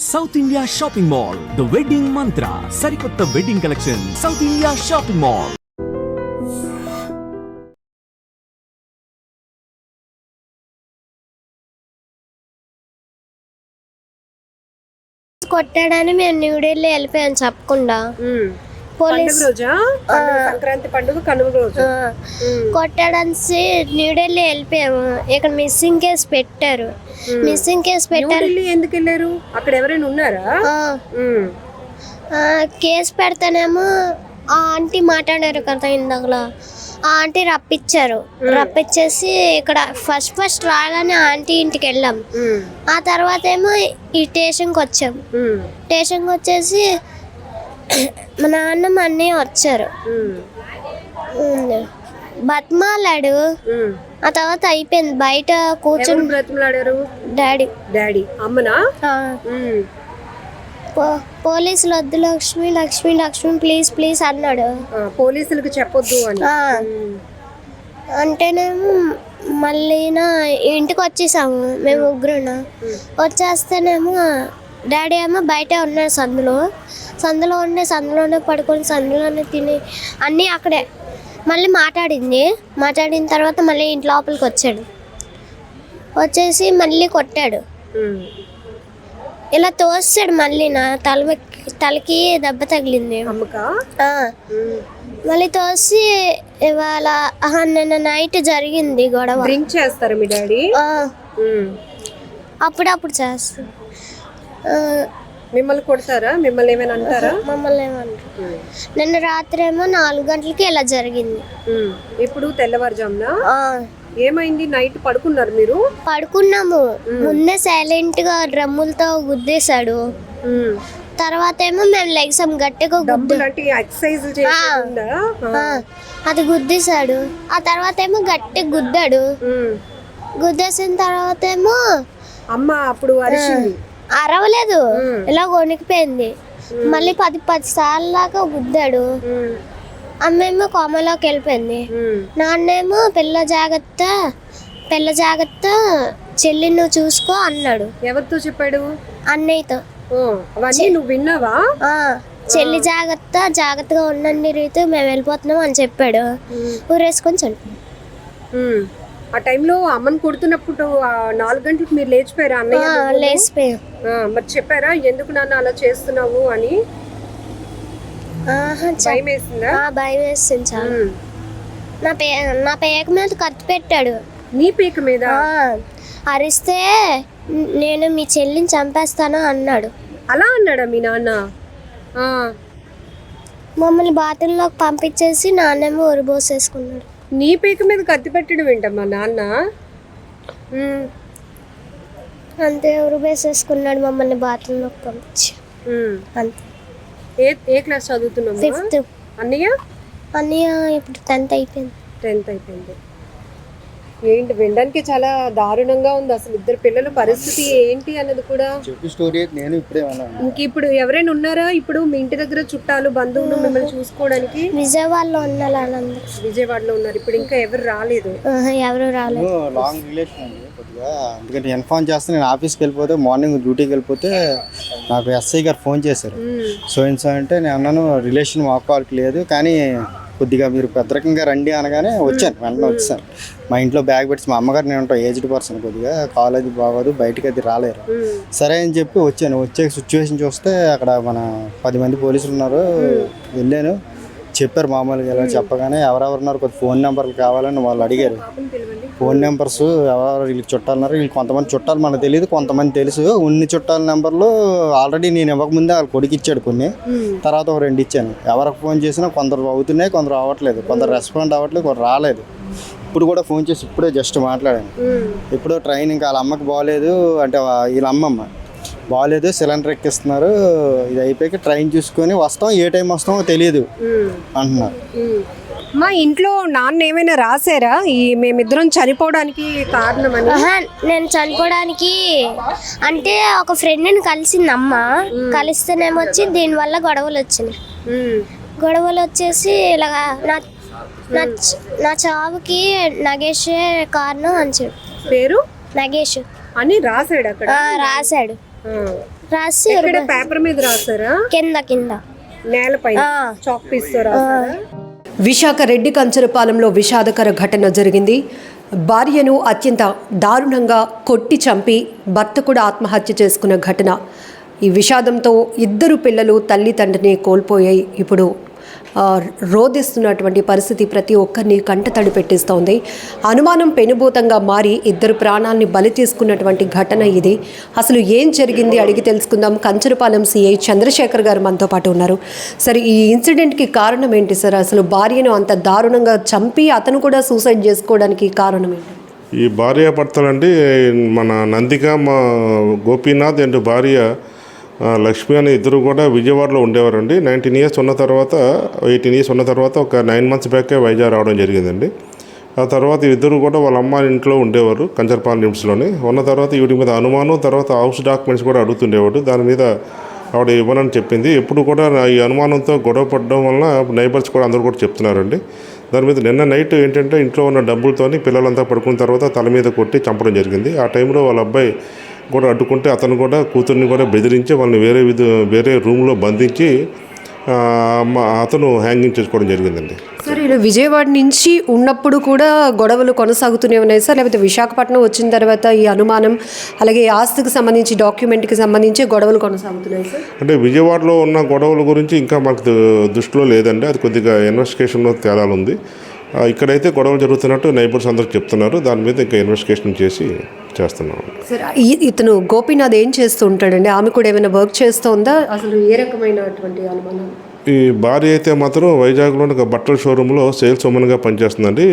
South India shopping mall the wedding Mantra సరికొత్త wedding collection South India shopping mall. కొట్టాడని మేము న్యూఢిల్లీ వెళ్ళిపోయాం చెప్పకుండా. సంక్రాంతి పండుగ కనుమ రోజు కొట్టాడని న్యూఢిల్లీ వెళ్ళిపోయాము. ఇక్కడ మిస్సింగ్ కేసు పెట్టారు. ఎందుకు వెళ్ళారు? అక్కడ ఎవరైనా ఉన్నారా? కేసు పెడతానేమో ఆ ఆంటీ మాట్లాడారు కదా ఇందాకలా, ఆ ఆంటీ రప్పించేసి ఇక్కడ ఫస్ట్ రాగానే ఆంటీ ఇంటికి వెళ్ళాం. ఆ తర్వాత ఏమో ఈ స్టేషన్కి వచ్చాం. స్టేషన్కి వచ్చేసి మా నాన్న మా అన్నయ్య వచ్చారు, బతిమాలాడు. ఆ తర్వాత అయిపోయింది. బయట కూర్చొని బ్రతిమలాడారు. డాడీ అమ్మనా? పోలీసులు వద్దు లక్ష్మి ప్లీజ్ అన్నాడు. పోలీసులకు చెప్పొద్దు అని అంటేనేమో మళ్ళీ ఇంటికి వచ్చేసాము మేము ముగ్గురున. వచ్చేస్తేనేమో డాడీ ఏమో బయటే ఉన్నాడు. సందులోనే పడుకొని సందులోనే తిని అన్నీ అక్కడే. మళ్ళీ మాట్లాడిన తర్వాత మళ్ళీ ఇంటి లోపలికి వచ్చేసి మళ్ళీ కొట్టాడు. ఇలా తోస్తాడు. మళ్ళీ నా తలకి దెబ్బ తగిలింది. మళ్ళీ తోసి ఇవాళ నిన్న నైట్ జరిగింది గొడవ. డ్రింక్ చేస్తారు మీ డాడీ? అప్పుడప్పుడు చేస్తారు. మిమ్మల్ని కొడతారా? మిమ్మల్ని ఏమైనా అంటారా? మమ్మల్ని ఏమంటారు. నిన్న రాత్రి ఏమో 4 గంటలకి ఇలా జరిగింది. ఇప్పుడు తెల్లవారుజామున ఏమైంది? నైట్ పడుకున్నారు మీరు? పడుకున్నాము. ముందే సైలెంట్ గా డ్రమ్ములతో గుద్దేశాడు. తర్వాత ఏమో మేము లెగ్సాం గట్టిగా అది గుద్దేశాడు. ఆ తర్వాత ఏమో గట్టిగా గుద్దాడు. గుద్దేసిన తర్వాత ఏమో అమ్మ అప్పుడు అరవలేదు, ఇలా వణికిపోయింది. మళ్ళీ 10 సార్లు దాకా గుద్దాడు. అమ్మేమో కోమలోకి వెళ్ళిపోయింది. నాన్నేమో పిల్ల జాగ్రత్త చెల్లి నువ్వు చూసుకో అన్నాడు. ఎవరితో చెప్పాడు? అన్నయ్యతో. నువ్వు విన్నావా? చెల్లి జాగ్రత్తగా ఉండండి రీతు, మేము వెళ్ళిపోతున్నాం అని చెప్పాడు. ఊరేసుకొని చనిపోయాడు. ఆ టైంలో అమ్మని కొడుతున్నప్పుడు 4 గంటలకు మీరు లేచిపోయారా? అన్నయ్య లేచిపోయాం. మరి చెప్పారా ఎందుకు నాన్న అలా చేస్తున్నావు అని? భయం వేసిందా? భయం వేసింది చాలా. నా పేక మీద కత్తి పెట్టాడు. నీ పేక మీద? అరిస్తే నేను మీ చెల్లిని చంపేస్తాను అన్నాడు. అలా అన్నాడా మీ నాన్న? మమ్మల్ని బాత్రూంలోకి పంపించేసి నాన్నేమో ఉరిబోసేసుకున్నాడు. నీ పేక మీద కత్తి పెట్టడం ఏంటమ్మా నాన్న? అంతే, ఉరిబోసేసుకున్నాడు మమ్మల్ని బాత్రూంలోకి పంపించి. అంతే. ఏ క్లాస్ చదువుతున్నావు? 5th. అన్నయ్య ఇప్పుడు 10th అయిపోయింది. ఏంటి వినడానికి చాలా దారుణంగా ఉంది అసలు. ఇద్దరు పిల్లల పరిస్థితి ఏంటి అన్నది కూడా ఇంక ఇప్పుడు ఎవరైనా ఉన్నారా ఇప్పుడు మీ ఇంటి దగ్గర? చుట్టాలు బంధువులు మిమ్మల్ని చూసుకోవడానికి విజయవాడలో ఉన్నారు. ఇప్పుడు ఇంకా ఎవరు రాలేదు? లాంగ్ రిలేషన్ అండి కొద్దిగా. అందుకని ఇన్ఫార్మ్ చేస్తే నేను ఆఫీస్కి వెళ్ళిపోతే, మార్నింగ్ డ్యూటీకి వెళ్ళిపోతే నాకు ఎస్ఐ గారు ఫోన్ చేశారు. సో అంటే నేను అన్నాను రిలేషన్ మాకు వాళ్ళకి లేదు, కానీ కొద్దిగా మీరు పెద్దరకంగా రండి అనగానే వెంటనే వచ్చాను. మా ఇంట్లో బ్యాగ్ పెట్టి, మా అమ్మగారు నేను ఉంటాను, ఏజ్డ్ పర్సన్, కొద్దిగా కాలేజ్ బాగోదు, బయటకి అది రాలేరు. సరే అని చెప్పి వచ్చే సిచ్యువేషన్ చూస్తే అక్కడ మన 10 మంది పోలీసులు ఉన్నారు. వెళ్ళాను, చెప్పారు మామూలుగా. ఇలా చెప్పగానే ఎవరెవరున్నారు కొద్ది ఫోన్ నెంబర్లు కావాలని వాళ్ళు అడిగారు. ఫోన్ నెంబర్స్ ఎవరెవరు వీళ్ళకి చుట్టాలన్నారు. వీళ్ళు కొంతమంది చుట్టాలు మనకు తెలియదు, కొంతమంది తెలుసు. ఉన్ని చుట్టాల నెంబర్లు ఆల్రెడీ నేను ఇవ్వకముందే వాళ్ళు కొడుకు ఇచ్చాడు కొన్ని, తర్వాత ఒక 2 ఇచ్చాను. ఎవరికి ఫోన్ చేసినా కొందరు అవుతున్నాయి, కొందరు అవ్వట్లేదు, కొందరు రెస్పాండ్ అవ్వట్లేదు, కొందరు రాలేదు. ఇప్పుడు కూడా ఫోన్ చేసి ఇప్పుడే జస్ట్ మాట్లాడాను. ఇప్పుడు ట్రైన్ ఇంకా వాళ్ళ అమ్మకి బాగోలేదు అంటే, వీళ్ళ అమ్మమ్మ బాగోలేదు, సిలిండర్ ఎక్కిస్తున్నారు, ఇది అయిపోయాక ట్రైన్ చూసుకొని వస్తాం, ఏ టైం వస్తామో తెలియదు అంటున్నారు. మా ఇంట్లో నాన్న ఏమైనా రాశారా మేమిద్దరం చనిపోవడానికి కారణమని? నేను చనిపోవడానికి అంటే ఒక ఫ్రెండ్ని కలిసింది అమ్మ. కలిస్తేనేమో వచ్చి దీనివల్ల గొడవలు వచ్చేసి ఇలాగా నా చావుకి నగేషే కారణం అని చెప్పి. పేరు నగేష్ అని రాశాడు అక్కడ? రాశాడు. రాసి ఇక్కడ పేపర్ మీద రాసారా? కింద కింద నేలపైన చాక్ పీస్ తో రాసారా? విశాఖ రెడ్డి కంచరపాలెంలో విషాదకర ఘటన జరిగింది. భార్యను అత్యంత దారుణంగా కొట్టి చంపి భర్త కూడా ఆత్మహత్య చేసుకున్న ఘటన. ఈ విషాదంతో ఇద్దరు పిల్లలు తల్లి తండ్రిని కోల్పోయాయి. ఇప్పుడు రోధిస్తున్నటువంటి పరిస్థితి ప్రతి ఒక్కరిని కంటతడి పెట్టిస్తోంది. అనుమానం పెనుభూతంగా మారి ఇద్దరు ప్రాణాలని బలి తీసుకున్నటువంటి ఘటన ఇది. అసలు ఏం జరిగింది అడిగి తెలుసుకుందాం. కంచరపాలెం సిఐ చంద్రశేఖర్ గారు మనతో పాటు ఉన్నారు. సరే, ఈ ఇన్సిడెంట్కి కారణం ఏంటి సార్? అసలు భార్యను అంత దారుణంగా చంపి అతను కూడా సూసైడ్ చేసుకోవడానికి కారణం ఏంటి? ఈ భార్యాభర్తలండి మన నందిక మా గోపీనాథ్ అండ్ భార్య లక్ష్మి అనే ఇద్దరు కూడా విజయవాడలో ఉండేవారండి. 18 ఇయర్స్ ఉన్న తర్వాత 18 ఇయర్స్ ఉన్న తర్వాత ఒక 9 months బ్యాకే వైజాగ్ రావడం జరిగిందండి. ఆ తర్వాత ఇద్దరు కూడా వాళ్ళ అమ్మ ఇంట్లో ఉండేవారు కంచరపాలెం లిమిట్స్లోని. ఉన్న తర్వాత వీటి మీద అనుమానం, తర్వాత హౌస్ డాక్యుమెంట్స్ కూడా అడుగుతుండేవాడు. దాని మీద ఆవిడ ఇవ్వనని చెప్పింది. ఎప్పుడు కూడా ఈ అనుమానంతో గొడవ పడడం వలన నైబర్స్ కూడా అందరూ కూడా చెప్తున్నారండి. దాని మీద నిన్న నైట్ ఏంటంటే ఇంట్లో ఉన్న డబ్బులతోని పిల్లలంతా పడుకున్న తర్వాత తల మీద కొట్టి చంపడం జరిగింది. ఆ టైంలో వాళ్ళ అబ్బాయి కూడా అడ్డుకుంటే అతను కూడా కూతుర్ని కూడా బెదిరించి వాళ్ళని వేరే రూమ్లో బంధించి అతను హ్యాంగింగ్ చేసుకోవడం జరిగిందండి. సార్, ఇలా విజయవాడ నుంచి ఉన్నప్పుడు కూడా గొడవలు కొనసాగుతూనే ఉన్నాయి సార్, లేకపోతే విశాఖపట్నం వచ్చిన తర్వాత ఈ అనుమానం అలాగే ఆస్తికి సంబంధించి డాక్యుమెంట్కి సంబంధించి గొడవలు కొనసాగుతున్నాయి సార్? అంటే విజయవాడలో ఉన్న గొడవల గురించి ఇంకా మనకు దృష్టిలో లేదండి. అది కొద్దిగా ఇన్వెస్టిగేషన్లో తేడాలు ఉంది. ఇక్కడైతే గొడవలు జరుగుతున్నట్టు నైబర్స్ అందరూ చెప్తున్నారు. దాని మీద ఇంకా ఇన్వెస్టిగేషన్ చేసి చేస్తున్నాం. సార్, ఇతను గోపీనాథ్ ఏం చేస్తూ ఉంటాడండి? ఆమె కూడా ఏమైనా వర్క్ చేస్తుందా? అసలు ఏ రకమైనటువంటి అనుమానం? ఈ భార్య అయితే మాత్రం వైజాగ్లో ఒక బట్టల షోరూంలో సేల్స్ ఉమెన్గా పనిచేస్తుందండి.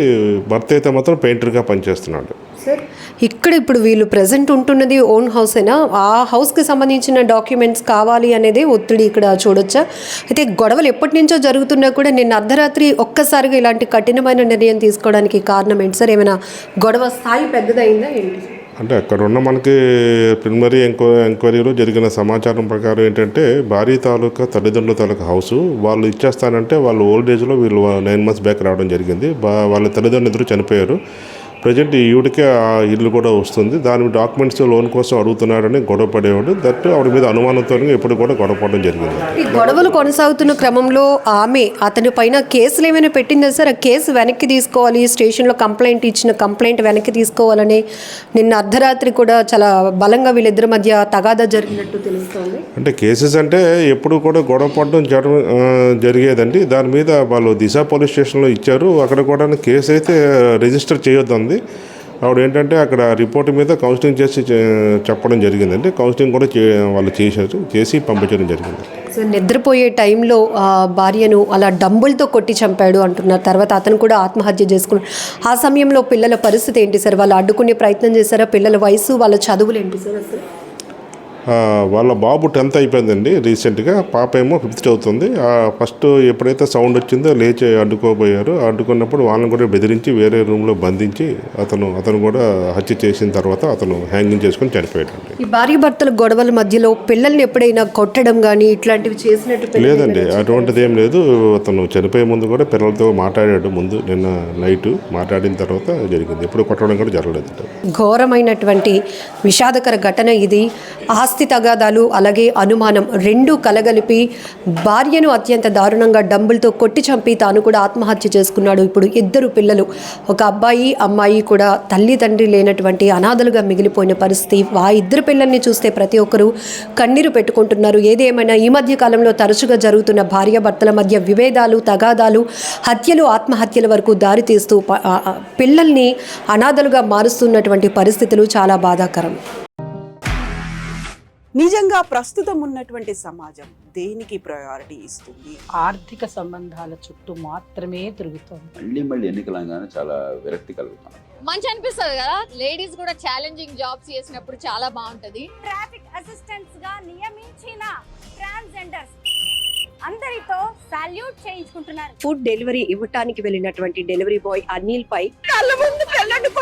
భర్త అయితే మాత్రం పెయింటర్గా పనిచేస్తున్నాడు. సార్, ఇక్కడ ఇప్పుడు వీళ్ళు ప్రజెంట్ ఉంటున్నది ఓన్ హౌస్ అయినా ఆ హౌస్కి సంబంధించిన డాక్యుమెంట్స్ కావాలి అనేది ఒత్తిడి ఇక్కడ చూడొచ్చా? అయితే గొడవలు ఎప్పటి నుంచో జరుగుతున్నా కూడా నిన్న అర్ధరాత్రి ఒక్కసారిగా ఇలాంటి కఠినమైన నిర్ణయం తీసుకోవడానికి కారణం ఏంటి సార్? ఏమైనా గొడవ స్థాయి పెద్దదైందా ఏంటి? అంటే అక్కడ ఉన్న మనకి ప్రిలిమినరీ ఎంక్వైరీలో జరిగిన సమాచారం ప్రకారం ఏంటంటే భార్య తాలూకా తల్లిదండ్రుల తాలూకా హౌస్ వాళ్ళు ఇచ్చేస్తానంటే వాళ్ళు ఓల్డ్ ఏజ్లో వీళ్ళు 9 months బ్యాక్ రావడం జరిగింది. వాళ్ళ తల్లిదండ్రులు ఇద్దరు చనిపోయారు. ప్రజెంట్ ఈ ఈవిడికే ఆ ఇల్లు కూడా వస్తుంది. దాని డాక్యుమెంట్స్ లోన్ కోసం అడుగుతున్నాడని గొడవ పడేవాడు. దట్ ఆవిడ మీద అనుమానంతో ఎప్పుడు కూడా గొడవ పడడం జరిగింది. ఈ గొడవలు కొనసాగుతున్న క్రమంలో ఆమె అతని పైన కేసులు ఏమైనా పెట్టిందా సార్? ఆ కేసు వెనక్కి తీసుకోవాలి, స్టేషన్లో కంప్లైంట్ ఇచ్చిన కంప్లైంట్ వెనక్కి తీసుకోవాలని నిన్న అర్ధరాత్రి కూడా చాలా బలంగా వీళ్ళిద్దరి మధ్య తగాదా జరిగినట్టు తెలుస్తోంది. అంటే కేసెస్ అంటే ఎప్పుడు కూడా గొడవ పడడం జరిగేదండి. దాని మీద వాళ్ళు దిశ పోలీస్ స్టేషన్లో ఇచ్చారు. అక్కడ కూడా కేసు అయితే రిజిస్టర్ చేయొద్దండి. ఆవిడ ఏంటంటే అక్కడ రిపోర్ట్ మీద కౌన్సిలింగ్ చేసి చెప్పడం జరిగిందండి. కౌన్సిలింగ్ కూడా వాళ్ళు చేసి పంపించడం జరిగింది. సో నిద్రపోయే టైంలో భార్యను అలా డంబుల్తో కొట్టి చంపాడు అంటున్నారు. తర్వాత అతను కూడా ఆత్మహత్య చేసుకున్నాడు. ఆ సమయంలో పిల్లల పరిస్థితి ఏంటి సార్? వాళ్ళు అడ్డుకునే ప్రయత్నం చేశారా? పిల్లల వయసు, వాళ్ళ చదువులు ఏంటి సార్ అసలు? వాళ్ళ బాబు 10th అయిపోయిందండి రీసెంట్గా. పాప ఏమో 5th చదువుతుంది. ఫస్ట్ ఎప్పుడైతే సౌండ్ వచ్చిందో లేచి అడ్డుకోబోయారు. అడ్డుకున్నప్పుడు వాళ్ళని కూడా బెదిరించి వేరే రూమ్లో బంధించి అతను కూడా హత్య చేసిన తర్వాత అతను హ్యాంగింగ్ చేసుకుని చనిపోయాడు. ఈ భార్య భర్తల గొడవల మధ్యలో పిల్లల్ని ఎప్పుడైనా కొట్టడం కానీ ఇట్లాంటివి చేసినట్టు? లేదండి, అటువంటిది ఏం లేదు. అతను చనిపోయే ముందు కూడా పిల్లలతో మాట్లాడాడు. ముందు నిన్న నైట్ మాట్లాడిన తర్వాత జరిగింది. ఎప్పుడు కొట్టడం కూడా జరగలేదు. ఘోరమైనటువంటి విషాదకర ఘటన ఇది. ఆస్తి తగాదాలు అలాగే అనుమానం రెండూ కలగలిపి భార్యను అత్యంత దారుణంగా డంబులతో కొట్టి చంపి తాను కూడా ఆత్మహత్య చేసుకున్నాడు. ఇప్పుడు ఇద్దరు పిల్లలు, ఒక అబ్బాయి అమ్మాయి కూడా తల్లి తండ్రి లేనటువంటి అనాథలుగా మిగిలిపోయిన పరిస్థితి. ఆ ఇద్దరు పిల్లల్ని చూస్తే ప్రతి ఒక్కరూ కన్నీరు పెట్టుకుంటున్నారు. ఏదేమైనా ఈ మధ్య కాలంలో తరచుగా జరుగుతున్న భార్యాభర్తల మధ్య విభేదాలు, తగాదాలు, హత్యలు, ఆత్మహత్యల వరకు దారితీస్తూ పిల్లల్ని అనాథలుగా మారుస్తున్నటువంటి పరిస్థితులు చాలా బాధాకరం. నిజంగా ప్రస్తుతం ఉన్నటువంటి సమాజం దేనికి ప్రయారిటీ ఇస్తుంది? ఆర్థిక సంబంధాల చుట్టూ మాత్రమే తిరుగుతుంది. మళ్ళీ ఎన్నికలంగానే చాలా విరక్తి కలుగుతాం. మంచి అనిపిస్తుంది కదా, లేడీస్ కూడా ఛాలెంజింగ్ జాబ్స్ చేసినప్పుడు చాలా బాగుంటది. ట్రాఫిక్ అసిస్టెంట్స్ గా నియమించిన ట్రాన్స్జెండర్స్ అందరితో సాల్యూట్ చేయించుకుంటున్నారు. ఫుడ్ డెలివరీ ఇవ్వటానికి వెళ్ళినటువంటి డెలివరీ బాయ్ అనిల్ పై కళ్ళ ముందు పెళ్ళండి